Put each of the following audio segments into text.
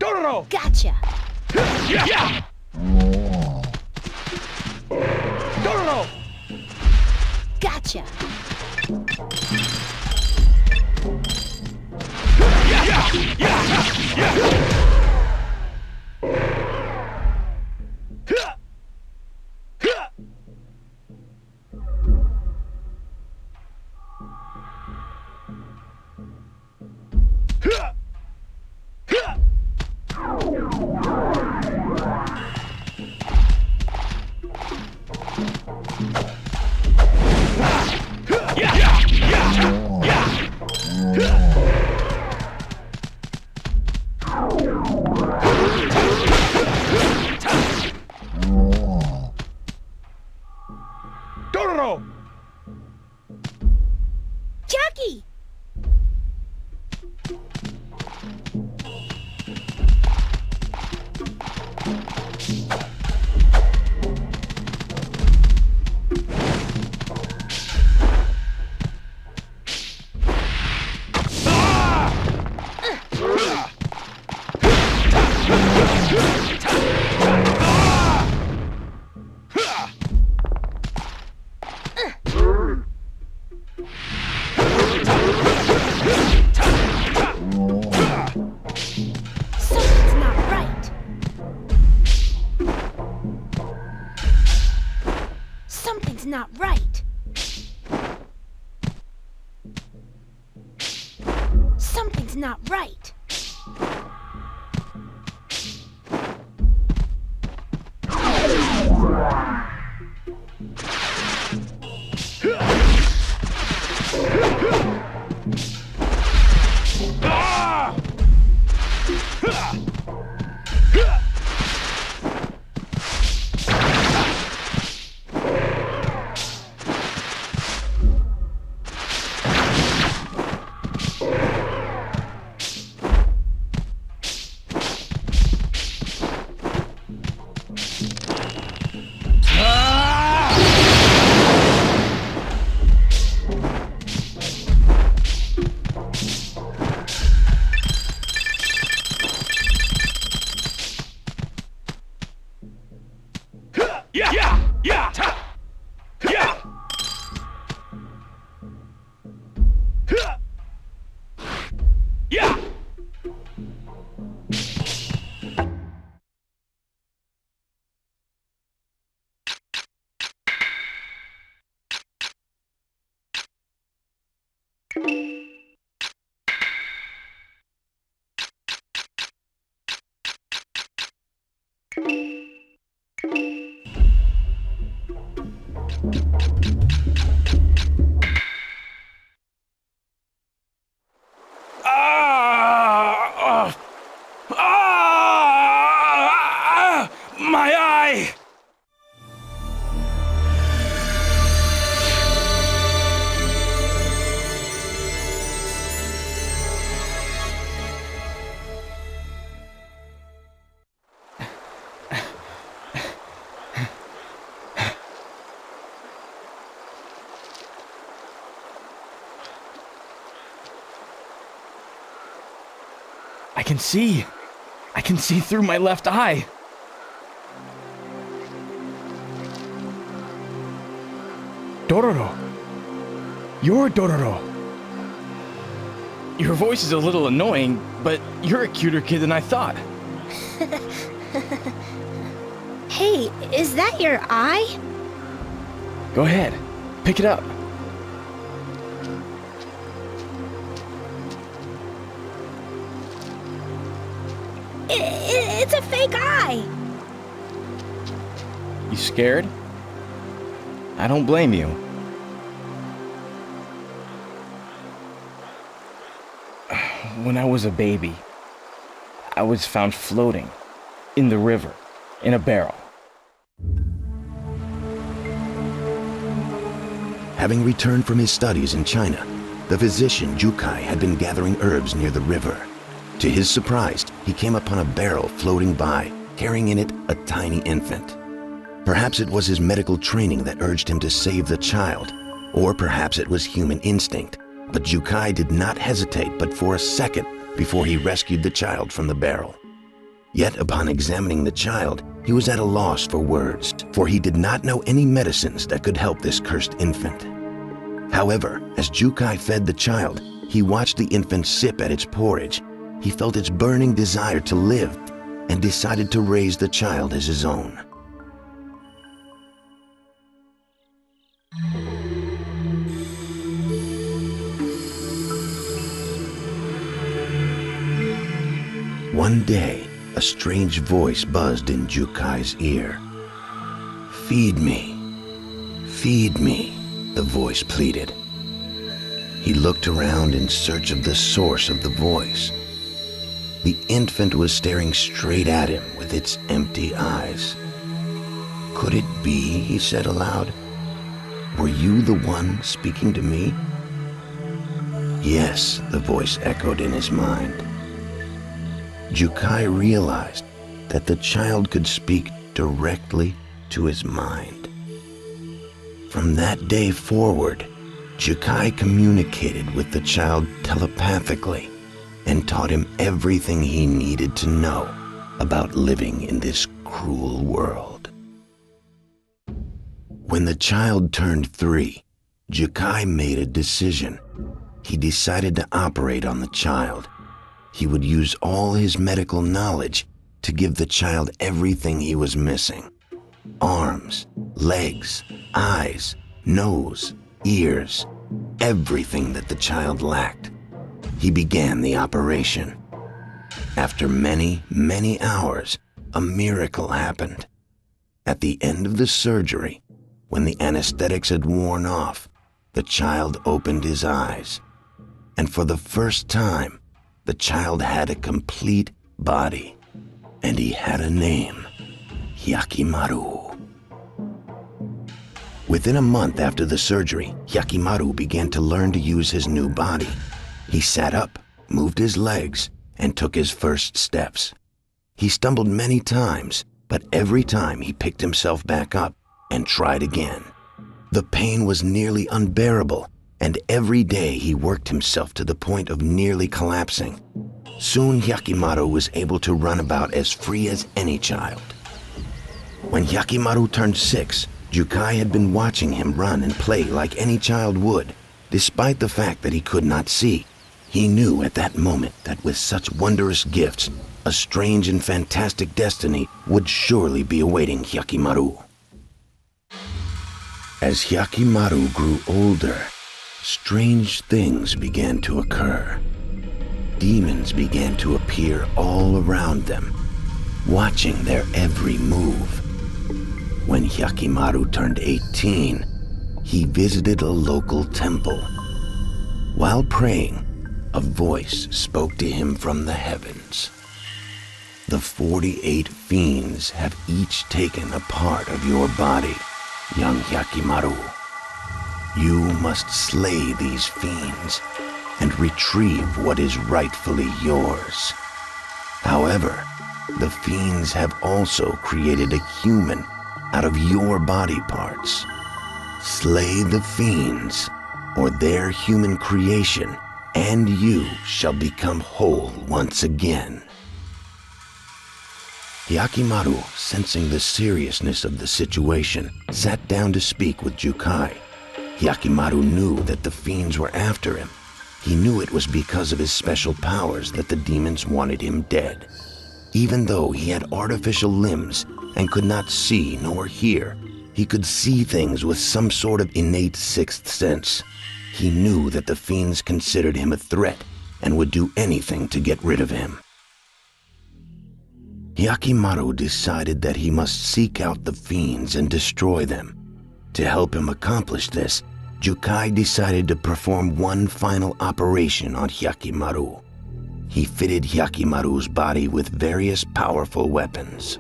Dororo! Gotcha! Yeah! Dororo! Gotcha! Dororo! Jackie! Something's not right. Something's not right. Something's not right. My eye! I can see through my left eye. Dororo. You're Dororo. Your voice is a little annoying, but you're a cuter kid than I thought. Hey, is that your eye? Go ahead, pick it up. It's a fake eye. You scared? I don't blame you. When I was a baby, I was found floating in the river in a barrel. Having returned from his studies in China, the physician Jukai had been gathering herbs near the river. To his surprise, he came upon a barrel floating by, carrying in it a tiny infant. Perhaps it was his medical training that urged him to save the child, or perhaps it was human instinct, but Jukai did not hesitate but for a second before he rescued the child from the barrel. Yet upon examining the child, he was at a loss for words, for he did not know any medicines that could help this cursed infant. However, as Jukai fed the child, he watched the infant sip at its porridge. He felt its burning desire to live and decided to raise the child as his own. One day, a strange voice buzzed in Jukai's ear. "Feed me, feed me," the voice pleaded. He looked around in search of the source of the voice. The infant was staring straight at him with its empty eyes. "Could it be?" he said aloud. "Were you the one speaking to me?" "Yes," the voice echoed in his mind. Jukai realized that the child could speak directly to his mind. From that day forward, Jukai communicated with the child telepathically and taught him everything he needed to know about living in this cruel world. When the child turned 3, Jukai made a decision. He decided to operate on the child. He would use all his medical knowledge to give the child everything he was missing: arms, legs, eyes, nose, ears, everything that the child lacked. He began the operation. After many, many hours, a miracle happened. At the end of the surgery, when the anesthetics had worn off, the child opened his eyes. And for the first time, the child had a complete body. And he had a name: Hyakimaru. Within a month after the surgery, Hyakimaru began to learn to use his new body. He sat up, moved his legs, and took his first steps. He stumbled many times, but every time he picked himself back up and tried again. The pain was nearly unbearable, and every day he worked himself to the point of nearly collapsing. Soon Hyakimaru was able to run about as free as any child. When Hyakimaru turned 6, Jukai had been watching him run and play like any child would. Despite the fact that he could not see, he knew at that moment that with such wondrous gifts, a strange and fantastic destiny would surely be awaiting Hyakimaru. As Hyakimaru grew older, strange things began to occur. Demons began to appear all around them. watching their every move. When Hyakimaru turned 18, he visited a local temple. While praying, a voice spoke to him from the heavens. The 48 fiends have each taken a part of your body, young Hyakimaru. You must slay these fiends and retrieve what is rightfully yours. However, the fiends have also created a human out of your body parts. Slay the fiends, or their human creation, and you shall become whole once again. Hyakimaru, sensing the seriousness of the situation, sat down to speak with Jukai. Hyakimaru knew that the fiends were after him. He knew it was because of his special powers that the demons wanted him dead. Even though he had artificial limbs and could not see nor hear, he could see things with some sort of innate sixth sense. He knew that the fiends considered him a threat and would do anything to get rid of him. Hyakimaru decided that he must seek out the fiends and destroy them. To help him accomplish this, Jukai decided to perform one final operation on Hyakimaru. He fitted Hyakimaru's body with various powerful weapons.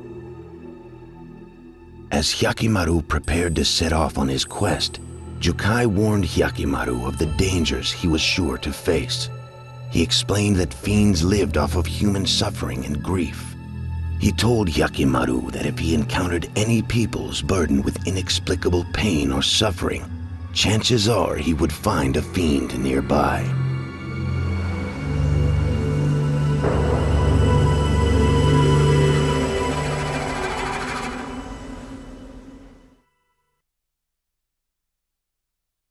As Hyakimaru prepared to set off on his quest, Jukai warned Hyakimaru of the dangers he was sure to face. He explained that fiends lived off of human suffering and grief. He told Hyakimaru that if he encountered any peoples burdened with inexplicable pain or suffering, chances are he would find a fiend nearby.